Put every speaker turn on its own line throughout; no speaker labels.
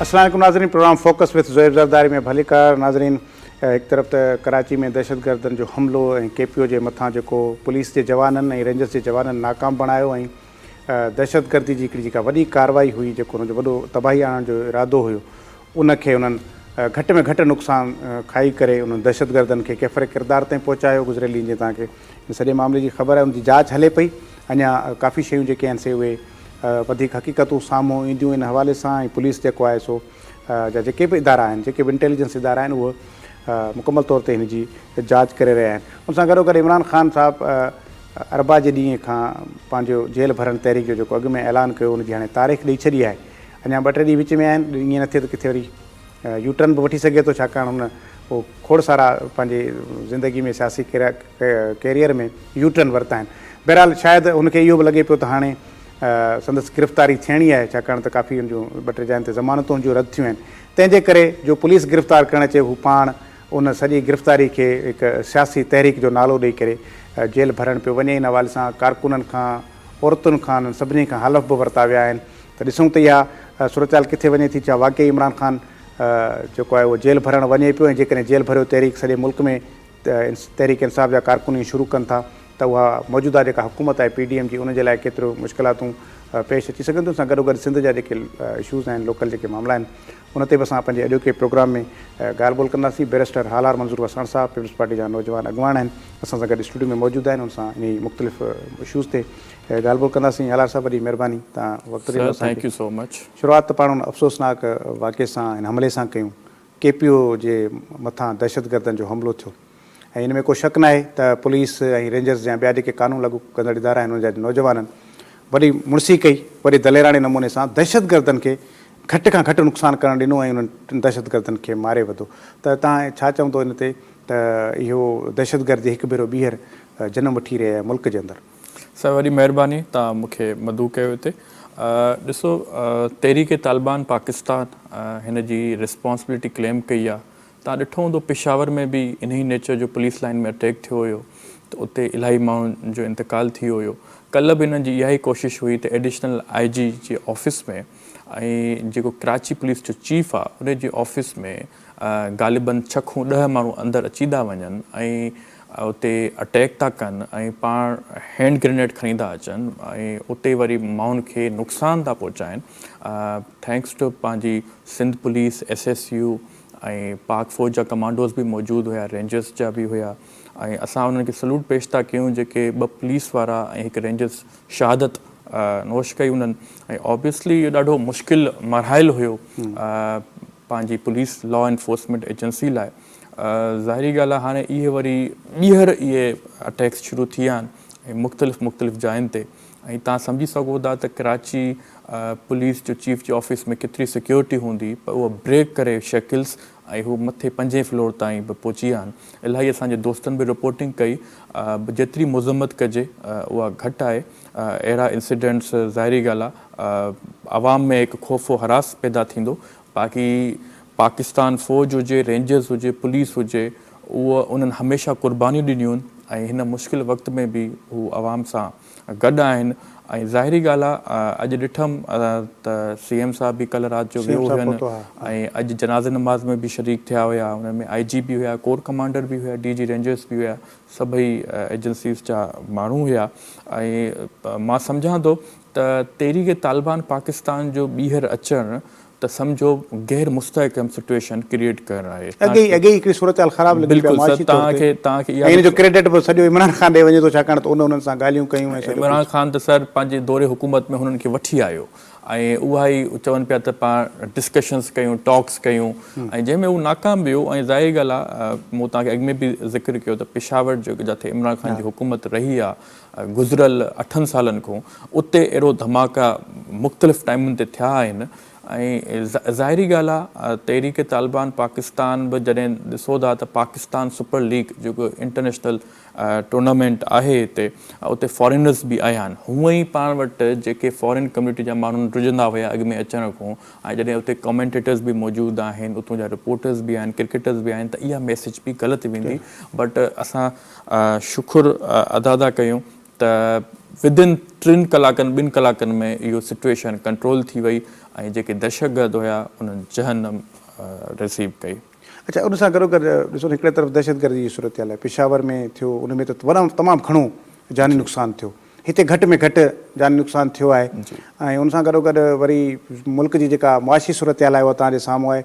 अस्सलाम वालेकुम नाज़रीन, programme focus with Zuhaib Zardari में भलीकार। नाज़रीन, एक तरफ़ त कराची में दहशतगर्दनि जो हमलो ऐं KPO जे मथां जेको पुलिस जे जवाननि ऐं रेंजर्स जे जवाननि नाकाम बणायो ऐं दहशतगर्दी जी हिकिड़ी जेका वॾी कार्रवाई हुई, जेको हुनजो वॾो तबाही आणण जो इरादो हुयो, उनखे उन्हनि घटि में घटि नुक़सानु खाई करे उन्हनि दहशतगर्दनि खे कैफ़रे किरदार ताईं पहुचायो। गुज़िरियल ॾींहं जीअं तव्हांखे सॼे मामले जी ख़बर आहे, उनजी जांच हले पई। अञा काफ़ी शयूं जेके आहिनि से उहे वधीक हक़ीक़तूं साम्हूं ईंदियूं इन हवाले सां। ऐं पुलिस जेको आहे सो जा जेके बि इदारा आहिनि, जेके बि इंटेलिजेंस इदारा आहिनि, उहे मुकमल तौर ते हिन जी जांच करे रहिया आहिनि। उन सां गॾोगॾु इमरान ख़ान साहिबु अरबा जे ॾींहं खां पंहिंजो जेल भरण तहरीक जो जेको अॻु में ऐलान कयो, उनजी हाणे तारीख़ ॾेई छॾी आहे। अञा 2-3 ॾींहं विच में आहिनि, ईअं न थिए त किथे वरी यूटर्न बि वठी सघे थो, छाकाणि हुन पोइ खोड़ सारा पंहिंजे ज़िंदगी में सियासी कैरियर में यूटर्न वरिता आहिनि। बहरहाल शायदि हुनखे इहो बि लॻे पियो त हाणे संदसि गिरफ़्तारी थियणी आहे, छाकाणि त काफ़ी हुन जूं 2-3 जाइनि ते ज़मानतूं जूं रद्द थियूं आहिनि। तंहिंजे करे जो पुलिस गिरफ़्तार करणु अचे, हू पाण उन सॼी गिरफ़्तारी खे हिकु सियासी तहरीक जो नालो ॾेई करे जेल भरणु पियो वञे। इन हवाले सां कारकुननि खां, औरतुनि खां, सभिनी खां हलफ़ बि वरिता विया आहिनि। त ॾिसूं त इहा सूरत किथे वञे थी। छा वाक़ई इमरान ख़ान जेको आहे उहो जेल भरणु वञे पियो, ऐं जेकॾहिं जेल भरियो तहरीक सॼे मुल्क में तहरीक इंसाफ़ जा कारकुन शुरू कनि था, त उहा मौजूदा जेका हुकूमत आहे PDM जी, उनजे लाइ केतिरो मुश्किलातूं पेश अची सघनि थियूं। सां गॾोगॾु सिंध जा जेके इशूज़ आहिनि, लोकल जेके मामला आहिनि, उन ते बि असां पंहिंजे अॼोके प्रोग्राम में ॻाल्हि ॿोल कंदासीं। बैरिस्टर हालार मंज़ूर वसाण साहब पीपल्स पार्टी जा नौजवान अॻुवान आहिनि, असां सां गॾु स्टूडियो में मौजूदु आहिनि। उन सां इन मुख़्तलिफ़ इशूज़ ते ॻाल्हि ॿोल कंदासीं। हालार साहब, वॾी महिरबानी, तव्हां वक़्तु ॾिनो।
Thank you so much.
शुरूआति त पाण हुन अफ़सोसनाक वाक़े सां, हिन हमले सां कयूं। KPO जे मथां दहशतगर्दनि जो हमिलो थियो, ऐं इन में को शक न आहे त पुलिस ऐं रेंजर्स जा ॿिया जेके क़ानून लागू कंदड़ इदारा आहिनि, उनजा नौजवाननि वॾी मुड़सी कई, वॾी दलेराणे नमूने सां दहशतगर्दनि खे घटि खां घटि नुक़सानु करणु ॾिनो ऐं उन्हनि दहशतगर्दनि खे मारे वधो। त तव्हां छा चवंदो इन ते, त इहो दहशतगर्दी हिकु भेरो ॿीहर जनमु वठी रही आहे मुल्क जे अंदरि?
सर, वॾी महिरबानी, तव्हां मूंखे मदू कयो हिते। ॾिसो, तहरीक तालिबान पाकिस्तान हिन जी रिस्पॉन्सिबिलिटी क्लेम कई आहे। तव्हां ॾिठो हूंदो पेशावर में बि इन ई नेचर जो पुलिस लाइन में अटैक थियो हुयो, त उते इलाही माण्हुनि जो इंतकाल थी वियो हुयो। कल्ह बि हिननि जी इहा ई कोशिशि हुई त एडिशनल IG जे ऑफिस में ऐं जेको कराची पुलिस जो चीफ आहे, उन जे ऑफिस में ग़ालिबन 6 खां 10 माण्हू अंदरि अची था वञनि ऐं उते अटैक था कनि ऐं पाण हैंड ग्रेनेड खणी था अचनि ऐं उते वरी माण्हुनि खे नुक़सानु था पहुचाइनि। थैंक्स टू पंहिंजी सिंध पुलिस, SSU ऐं पाक फ़ौज जा कमांडोज़ बि मौजूदु हुया, रेंजर्स जा बि हुया, ऐं असां उन्हनि खे सल्यूट पेश था कयूं, जेके 2 पुलिस वारा ऐं हिकु रेंजर्स शहादत नोश कई उन्हनि। ऐं ऑब्वियसली इहो ॾाढो मुश्किल मरहल हुयो पंहिंजी पुलिस लॉ एनफोर्समेंट एजेंसी लाइ। ज़ाहिरी ॻाल्हि आहे, हाणे इहे वरी ॿीहर इहे अटैक्स शुरू थी विया आहिनि ऐं मुख़्तलिफ़ जायुनि ते। ऐं तव्हां सम्झी सघो था त कराची पुलिस जो चीफ जे ऑफिस में केतिरी सिक्योरिटी हूंदी, पर उहा ब्रेक करे शकिल्स ऐं हू मथे 5 फ्लोर ताईं बि पहुची विया आहिनि। इलाही असांजे दोस्तनि बि रिपोर्टिंग कई, जेतिरी मुज़म्मत कजे उहा घटि आहे। अहिड़ा इंसिडेंट्स, ज़ाहिरी ॻाल्हि आहे, आवाम में हिकु ख़ौफ़ हरास पैदा थींदो। बाक़ी पाकिस्तान फ़ौज हुजे, रेंजर्स हुजे, पुलिस हुजे, उहा उन्हनि हमेशह क़ुर्बानियूं ॾिनियूं आहिनि ऐं हिन मुश्किल वक़्त में बि हू आवाम सां गॾु आहिनि। ऐं ज़ाहिरी ॻाल्हि आहे, अॼु ॾिठमि त CM साहब बि कल्ह राति जो वियो हुयनि ऐं अॼु जनाज़े नमाज़ में बि शरीक थिया हुया। हुन में IG बि हुया, कोर कमांडर बि हुया, DG रेंजर्स बि हुया, सभई एजेंसीज़ जा माण्हू हुया। ऐं मां सम्झां थो त तहरीक तालिबान पाकिस्तान जो ॿीहर अचणु त सम्झो गैर मुस्तहकम सिचुएशन क्रिएट करणु आहे।
अॻे हिकिड़ी सूरत ख़राब लॻी।
बिल्कुलु सर, तव्हांखे
इन जो क्रेडिट बि सॼो इमरान ख़ान ॾे वञे थो, छाकाणि त उन्हनि सां ॻाल्हियूं कयूं।
इमरान ख़ान त सर पंहिंजे दौरे हुकूमत में हुननि खे वठी आयो ऐं उहा ई चवनि पिया त पाण डिस्कशन्स कयूं, टॉक्स कयूं, ऐं जंहिंमें उहो नाकाम बि हो। ऐं ज़ाहिरी ॻाल्हि आहे, मूं तव्हांखे अॻु में बि ज़िक्र कयो त पेशावर जो जिथे इमरान ख़ान जी हुकूमत रही आहे गुज़िरियल 8 सालनि खां, उते अहिड़ो धमाका मुख़्तलिफ़ टाइमुनि ते थिया आहिनि। ऐं ज़ाहिरी ॻाल्हि आहे, तहरीक तालिबान पाकिस्तान बि जॾहिं ॾिसो था त पाकिस्तान सुपर लीग जेको इंटरनेशनल टूर्नामेंट आहे हिते, उते फॉरेनर्स बि आया आहिनि। हूअं ई पाण वटि जेके फॉरेन कम्यूनिटी जा माण्हू रुझंदा हुया अॻु में अचण खां, ऐं जॾहिं उते कमेंटेटर्स बि मौजूदु आहिनि, उतां जा रिपोर्टर्स बि आहिनि, क्रिकेटर्स बि आहिनि, त इहा मैसेज बि ग़लति वेंदी। बट असां शुखुर अदा था कयूं त विदिन 3 कलाकनि 2 कलाकनि में इहो सिचुएशन कंट्रोल थी वई ऐं जेके दहशतगर्द हुया उन्हनि जहन्नम रिसीव कई।
अच्छा, उन सां गॾो गॾु ॾिसो न, हिकिड़े तरफ़ दहशतगर्दी जी सूरत हाल आहे, पेशावर में थियो, उन में त तमामु घणो जानी नुक़सानु थियो, हिते घटि में घटि जानी नुक़सानु थियो आहे। ऐं उन सां गॾो गॾु वरी मुल्क जी जेका मुआशी सूरत हाल आहे उहा तव्हांजे साम्हूं आहे,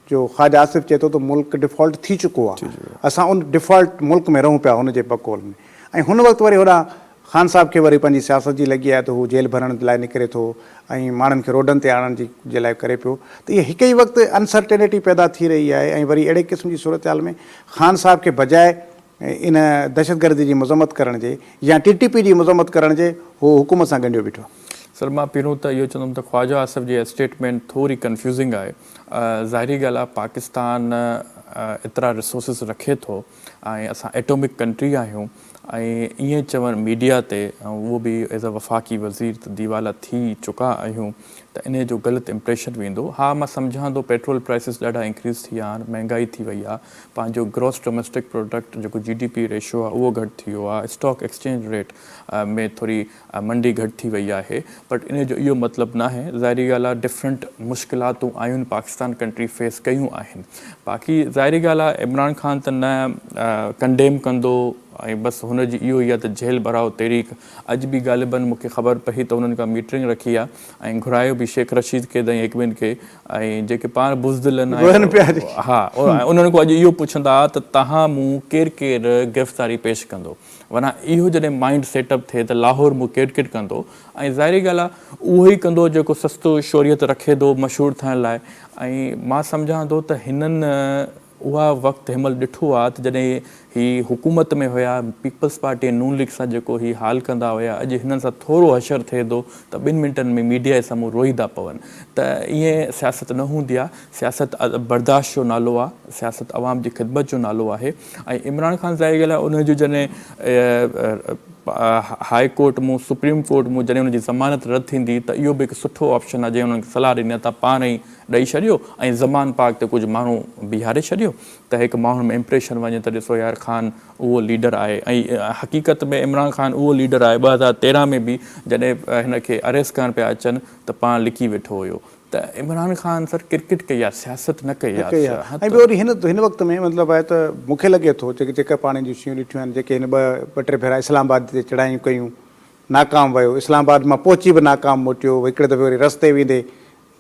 जो ख़्वाजा आसिफ़ चए थो त मुल्क डिफॉल्ट थी चुको आहे, असां उन डिफॉल्ट मुल्क में रहूं पिया हुनजे बकौल में। ऐं हुन वक़्तु वरी होॾां ख़ान साहब खे वरी पंहिंजी सियासत जी लॻी आहे त हू जेल भरण लाइ निकिरे थो ऐं माण्हुनि खे रोडनि ते आणण जे लाइ करे पियो, त इहे हिकु ई वक़्तु अनसर्टेनिटी पैदा थी रही आहे। ऐं वरी अहिड़े क़िस्म जी सूरत हाल में ख़ान साहब खे बजाए इन दहशतगर्दी जी मज़म्मत करण जे या TTP जी मज़म्मत करण जे हू हुकूमत सां ॻंढियो बीठो।
सर, मां पहिरियों त इहो चवंदुमि त ख़्वाजा आसिफ़ जी स्टेटमेंट थोरी कंफ्यूज़िंग आहे। ज़ाहिरी ॻाल्हि आहे, पाकिस्तान एतिरा रिसोर्सिस रखे थो ऐं असां एटॉमिक कंट्री आहियूं ऐं ईअं चवणु मीडिया ते, उहो बि एज़ अ वफ़ाक़ी वज़ीर त दीवाला थी चुका आहियूं, त इन जो ग़लति इम्प्रेशन वेंदो। हा, मां सम्झां थो पेट्रोल प्राइसिस ॾाढा इंक्रीज़ थी विया आहिनि, महांगाई थी वई आहे, पंहिंजो ग्रॉस डोमेस्टिक प्रोडक्ट जेको GDP रेशियो आहे उहो घटि थी वियो आहे, स्टॉक एक्सचेंज रेट में थोरी मंडी घटि थी वई आहे, बट इन जो इहो मतिलबु न आहे। ज़ाहिरी ॻाल्हि आहे, डिफरेंट मुश्किलातूं आहियूं पाकिस्तान कंट्री फेस कयूं आहिनि। बाक़ी ज़ाहिरी ॻाल्हि आहे, इमरान ख़ान त न कंडेम कंदो ऐं बसि हुनजी इहो ई आहे त जेल भराओ तहरीक। अॼु बि ग़ालिबन मूंखे ख़बर पई त उन्हनि का मीटिंग रखी आहे ऐं घुरायो बि शेख रशीद खे दई हिकबिन खे, ऐं जेके पाण बुज़दिल आहिनि, हा, उन्हनि खां अॼु इहो पुछंदा त तव्हां मूं केरु केरु गिरफ़्तारी पेश कंदो, माना इहो जॾहिं माइंड सेटअप थिए त लाहौर मूं केरु कंदो। ऐं ज़ाहिरी ॻाल्हि आहे, उहो ई कंदो जेको सस्तो शोरियत रखे थो मशहूरु थियण लाइ। ऐं मां सम्झां थो त हिननि उहा वक़्तु हिनमहिल ॾिठो आहे त जॾहिं ही हुकूमत में हुया, पीपल्स पार्टी ऐं नून लीग सां जेको ही हाल कंदा हुया, अॼु हिननि सां थोरो हशर थिए थो त 2 मिंटनि में मीडिया जे साम्हूं रोई था पवनि। त ईअं सियासत न हूंदी आहे, सियासत बर्दाश्त जो नालो आहे, सियासत अवाम जी ख़िदमत जो नालो आहे। ऐं इमरान ख़ान ज़ाहिर ॻाल्हि आहे, उनजो जॾहिं हाई कोर्ट मूं सुप्रीम कोर्ट मूं जॾहिं हुनजी ज़मानत रद्द थींदी त इहो बि हिकु सुठो ऑप्शन आहे, जंहिं हुननि खे सलाह ॾिनी त पाण ई ॾेई छॾियो ऐं ज़मान पाक ते कुझु माण्हू बीहारे छॾियो त हिकु माण्हुनि में इम्प्रेशन वञे त ॾिसो यार, ख़ान उहो लीडर आहे। ऐं हक़ीक़त में इमरान ख़ान उहो लीडर आहे 2013 में बि जॾहिं हिन खे अरेस्ट करण पिया अचनि त पाण लिकी वेठो हुयो। त इमरान ख़ान सर क्रिकेट कई आहे, सियासत न कई आहे।
ऐं ॿियो वरी हिन वक़्त में मतिलबु आहे त मूंखे लॻे थो जेके पाण जूं शयूं ॾिठियूं आहिनि, जेके हिन ॿ टे भेरा इस्लामाबाद ते चढ़ायूं कयूं, नाकाम वियो, इस्लामाबाद मां पहुची बि नाकाम मोटियो, हिकिड़े दफ़े वरी रस्ते वेंदे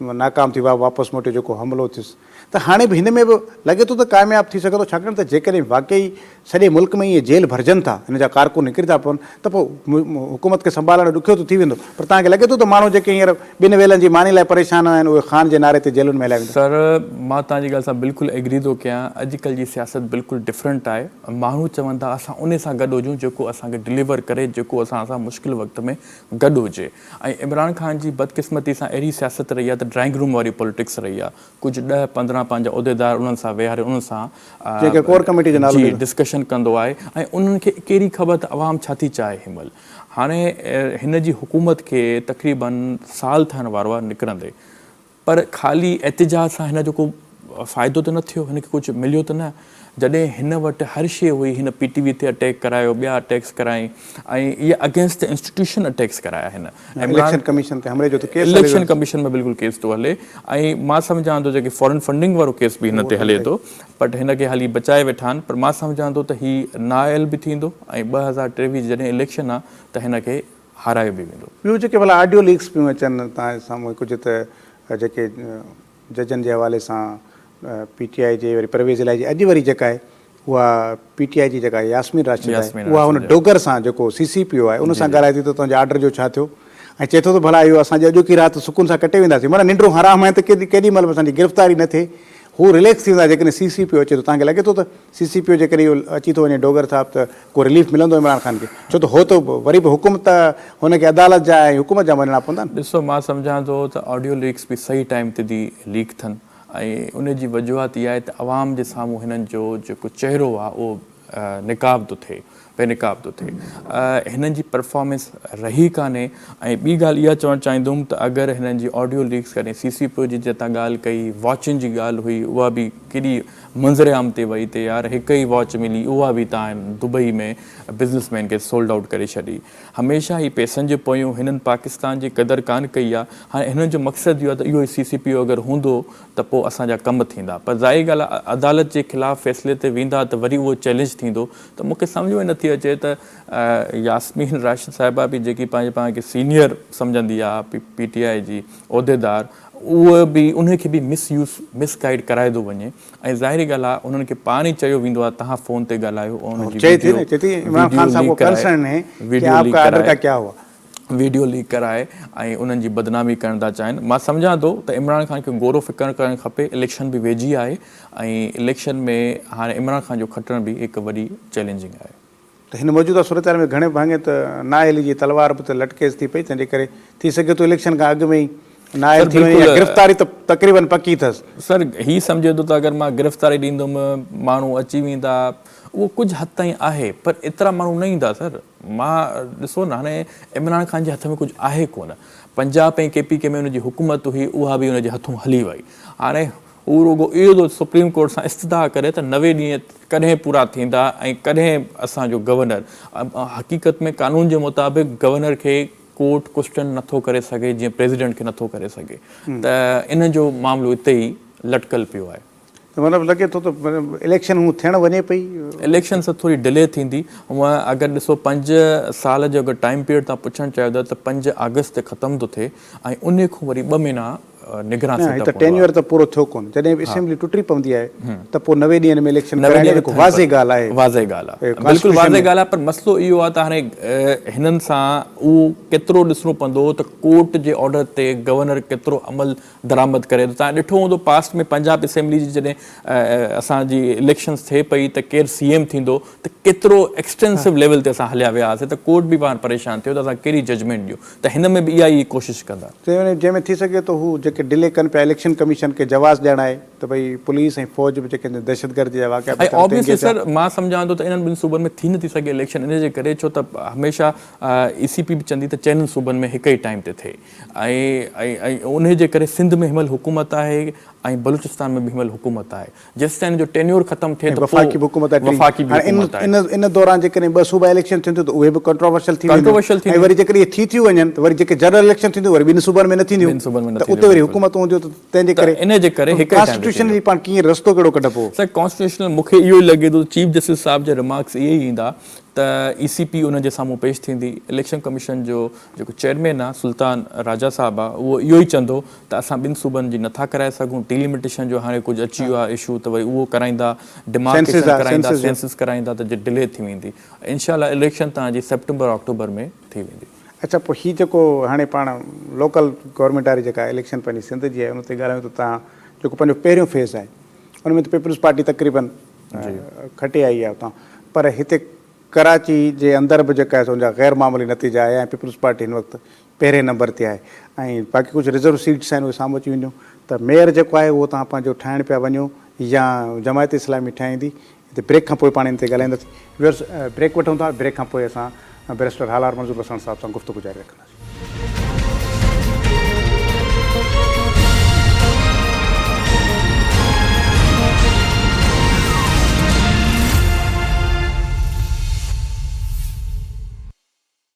नाकाम थी वापसि मोटियो जेको हमिलो थियुसि। त हाणे बि हिन में बि लॻे थो त कामयाबु थी सघे थो, छाकाणि त जेकॾहिं वाक़ई सॼे मुल्क में इहे जेल भरिजनि था, हिन जा कारकुन निकिरी था पवनि, त पोइ हुकूमत खे संभालणु ॾुखियो त थी वेंदो। पर तव्हांखे लॻे थो त माण्हू जेके हींअर 2 वेलनि जी मानी लाइ परेशान आहिनि, उहे ख़ान जे नारे ते जेलुनि में हलिया वेंदा।
सर, मां तव्हांजी ॻाल्हि सां बिल्कुलु एग्री थो कयां। अॼुकल्ह जी सियासत बिल्कुलु डिफरेंट आहे। माण्हू चवनि था असां उन सां गॾु हुजूं जेको असांखे डिलीवर करे, जेको असां मुश्किल वक़्त में गॾु हुजे। ऐं इमरान ख़ान जी बदकिस्मती सां अहिड़ी सियासत रही आहे त ड्राइंग रूम वारी पॉलिटिक्स रही आहे। कुझु 10-15 पंहिंजा उहिदेदार उन्हनि सां वेहारे उन्हनि सां
कोर कमेटी जो नालो
डिस्कशन कंदो आहे ऐं उन्हनि खे कहिड़ी ख़बर त अवाम छा थी चाहे हिनमहिल। हाणे हिन जी हुकूमत खे तक़रीबन साल थियण वारो आहे निकिरंदे, पर ख़ाली एतिजाज सां हिन जो को फ़ाइदो त न थियो, हिनखे कुझु मिलियो त न। जॾहिं हिन वटि हर शइ हुई, हिन PTV ते अटैक करायो, ॿिया अटैक्स कराई ऐं इहे अगेंस्ट द इंस्टीट्यूशन अटैक्स कराया हिन।
इलेक्शन कमीशन ते हमले जो त केस,
इलेक्शन कमीशन में बिल्कुलु केस थो हले ऐं मां सम्झां थो जेके फॉरेन फंडिंग वारो केस बि हिन ते हले थो, बट हिन खे हाली बचाए वेठा आहिनि। पर मां सम्झां थो त हीउ नाअहल बि थींदो ऐं 2023 जॾहिं इलेक्शन आहे त हिन खे हारायो बि वेंदो।
ॿियूं जेके भला ऑडियो लीक्स पियूं अचनि तव्हांजे साम्हूं, कुझु त जेके जजनि जे हवाले सां PTI जे वरी परवेज़ इलाही जी अॼु वरी जेका आहे उहा PTI जी जेका यास्मीन राशिद आहे, उहा हुन डोगर सां जेको CCPO आहे उन सां ॻाल्हाए थी त तुंहिंजे ऑर्डर जो छा थियो, ऐं चए थो त भला इहो असांजे अॼोकी राति सुकून सां कटे वेंदासीं। माना निंड्रूं हराम आहे त केॾी महिल बि असांजी गिरफ़्तारी न थिए, हू रिलैक्स थी वेंदा जेकॾहिं CCPO अचे थो। तव्हांखे लॻे थो त CCPO जेकॾहिं इहो अची थो वञे डोगर साहिबु त को रिलीफ मिलंदो इमरान ख़ान खे? छो त हो त वरी बि हुकूमत हुनखे अदालत जा ऐं हुकूमत जा मञणा पवंदा आहिनि।
ॾिसो, मां सम्झां थो त ऑडियो लीक्स बि सही टाइम ते थी लीक थियनि ऐं उनजी वजूहात इहा आहे त अवाम जे साम्हूं हिननि जो जेको चहिरो आहे उहो निकाब थो थिए। बेनकाब थो थिए। हिननि जी परफॉर्मेंस रही कान्हे। ऐं ॿी ॻाल्हि इहा चवणु चाहींदुमि त अगरि हिननि जी ऑडियो लीक्स कॾहिं CCP जी तव्हां ॻाल्हि कई, वॉचुनि जी ॻाल्हि हुई, उहा बि केॾी मंज़र आम ते वई ते यार हिकु ई वॉच मिली, उहा बि तव्हां दुबई में बिज़नेसमैन खे सोल्ड आउट करे छॾी। हमेशह ई पैसनि जे पोयूं हिननि पाकिस्तान जी क़दुरु कान कई आहे। हाणे हिननि जो मक़सदु इहो आहे त इहो ई CCP अगरि हूंदो त पोइ असांजा कम थींदा, पर ज़ाहिर ॻाल्हि आहे अदालत जे ख़िलाफ़ु फ़ैसिले ते वेंदा त वरी उहो चैलेंज थींदो। त मूंखे सम्झ में नथी अचे त यास्मीन राशिद साहिबा बि जेकी पंहिंजे पाण खे सीनियर सम्झंदी आहे PTI जी उहिदेदार, उहो बि उनखे बि मिसगाइड कराए थो वञे। ऐं ज़ाहिरी ॻाल्हि आहे उन्हनि खे पाण ई चयो वेंदो आहे तव्हां फ़ोन ते ॻाल्हायो, वीडियो लीक कराए ऐं उन्हनि जी बदनामी करण था चाहिनि। मां सम्झां थो त इमरान ख़ान खे गौर फ़िक्र करणु खपे। इलेक्शन बि वेझी आहे ऐं इलेक्शन में हाणे इमरान ख़ान जो खटण बि हिकु वॾी चैलेंजिंग आहे।
त हिन मौजूदा सूरत में घणे भाङे त नाअहली जी तलवार बि त लटकेस थी पई, तंहिंजे करे थी सघे थो इलेक्शन खां अॻु में ई नाअहल थी वञे, गिरफ़्तारी त तक़रीबन पकी अथसि।
सर हीउ सम्झे थो त अगरि मां गिरफ़्तारी ॾींदुमि माण्हू अची वेंदा, उहो कुझु हद ताईं आहे, पर एतिरा माण्हू न ईंदा सर। मां ॾिसो न, हाणे इमरान ख़ान जे हथ में कुझु आहे कोन। पंजाब ऐं KPK में हुनजी हुकूमत हुई, उहा बि हुनजे हथूं हली वई। हाणे हू रुगो इहो थो सुप्रीम कोर्ट सां इस्तदा करे त 90 ॾींहं कॾहिं पूरा थींदा ऐं कॾहिं असांजो गवर्नर, हक़ीक़त में कानून जे मुताबिक़ गवर्नर खे कोर्ट क्वेश्चन नथो करे सघे जीअं प्रेसिडेंट खे नथो करे सघे। त इन जो मामिलो हिते ई लटकल पियो आहे।
त मतिलबु लॻे थो त इलेक्शन हूअं थियणु वञे पई,
इलेक्शन सां थोरी डिले थींदी। हूअं अगरि ॾिसो 5 साल जो अगरि टाइम पीरियड तव्हां पुछणु चाहियो था त 5 अगस्त ते ख़तमु थो थिए ऐं उन खां वरी 2 महीना निगरान
त टेन्योर त पूरो थियो कोन। जॾहिं बि असेंबली टुटी पवंदी आहे त पोइ 90 ॾींहनि में इलेक्शन कराइण जेको वाज़े ॻाल्हि आहे,
वाज़े ॻाल्हि आहे, बिल्कुलु वाज़े ॻाल्हि आहे। पर मसइलो इहो आहे त हाणे हिननि सां उहो केतिरो ॾिसणो पवंदो त कोर्ट जे ऑर्डर ते गवर्नर केतिरो अमल दरामद करे। तव्हां ॾिठो हूंदो पास्ट में पंजाब असेंबली जी जॾहिं असांजी इलेक्शन्स थिए पई त केरु CM थींदो त केतिरो एक्सटेंसिव लेवल ते असां हलिया विया हुआसीं, त कोर्ट बि पाण परेशान थियो त असां कहिड़ी जजमेंट ॾियूं। त हिन में बि इहा ई कोशिशि कंदा
जंहिंमें थी सघे थो हू जेके डिले कनि पिया इलेक्शन कमीशन खे जवाज़ ॾियणु आहे त भई पुलिस ऐं फ़ौज बि जेके दहशतगर्दी जा वाक़िया।
ऐं ऑब्वियसली सर मां सम्झां थो त इन्हनि ॿिनि सूबनि में थी नथी सघे इलेक्शन इन जे करे, छो त हमेशह ECP बि चवंदी त चइनि सूबनि में हिक ई टाइम ते थिए ऐं उन जे करे सिंध में हिनमहिल हुकूमत आहे ऐं बलूचिस्तान में बि हिनमहिल हुकूमत आहे। जेसि ताईं जो टेन्योर ख़तमु थिए त
वफ़ाक़ी हुकूमत आहे। इन दौरान जेकॾहिं 2 सूबा इलेक्शन थींदियूं त उहे बि कंट्रोवर्शियल थी वेंदियूं ऐं वरी जेकॾहिं इहे थी थियूं वञनि त वरी जेके जनरल इलेक्शन थींदियूं वरी 2 सूबनि में न थींदियूं, त उते वरी हुकूमत हूंदियूं। त तंहिंजे करे इन जे करे कॉन्स्टिट्यूशन जी पाण कीअं रस्तो कहिड़ो कढबो?
सर कॉन्स्टिट्यूशनल मूंखे इहो ई लॻे थो चीफ जस्टिस साहिब जा रिमार्क्स इहे ई ईंदा त ECP उन जे साम्हूं पेश थींदी। इलेक्शन कमीशन जो जेको चेयरमैन आहे सुल्तान राजा साहिबु आहे, उहो इहो ई चवंदो त असां 2 सूबनि जी नथा कराए सघूं। डिलिमिटेशन जो हाणे कुझु अची वियो आहे इशू, त वरी उहो कराईंदा, डिमार्केशन कराईंदा, सेंसस कराईंदा, त जे डिले थी वेंदी। इंशाल्लाह इलेक्शन तव्हांजी सेप्टेंबर अक्टूबर में थी वेंदी।
अच्छा, पोइ हीउ जेको हाणे पाण लोकल गवर्नमेंट वारी जेका इलेक्शन पंहिंजी सिंध जी आहे उन ते ॻाल्हायूं त तव्हां जेको पंहिंजो पहिरियों फेज़ आहे उन में त पीपल्स पार्टी तक़रीबन खटे आई आहे उतां, पर हिते कराची जे अंदरि बि जेका आहे उनजा ग़ैर मामूली नतीजा आया ऐं पीपल्स पार्टी हिन वक़्तु पहिरें नंबर ते आहे ऐं बाक़ी कुझु रिज़र्व सीट्स आहिनि उहे साम्हूं अची वेंदियूं। त मेयर जेको आहे उहो तव्हां पंहिंजो ठाहिण पिया वञो या जमायत इस्लामी ठाहींदी? हिते ब्रेक खां पोइ पाण इन ते ॻाल्हाईंदासीं। व्यूअर्स, ब्रेक वठूं था। ब्रेक खां पोइ असां बैरिस्टर हालार मंज़ूर हसन साहिब सां गुफ़्तगू जारी रखंदासीं।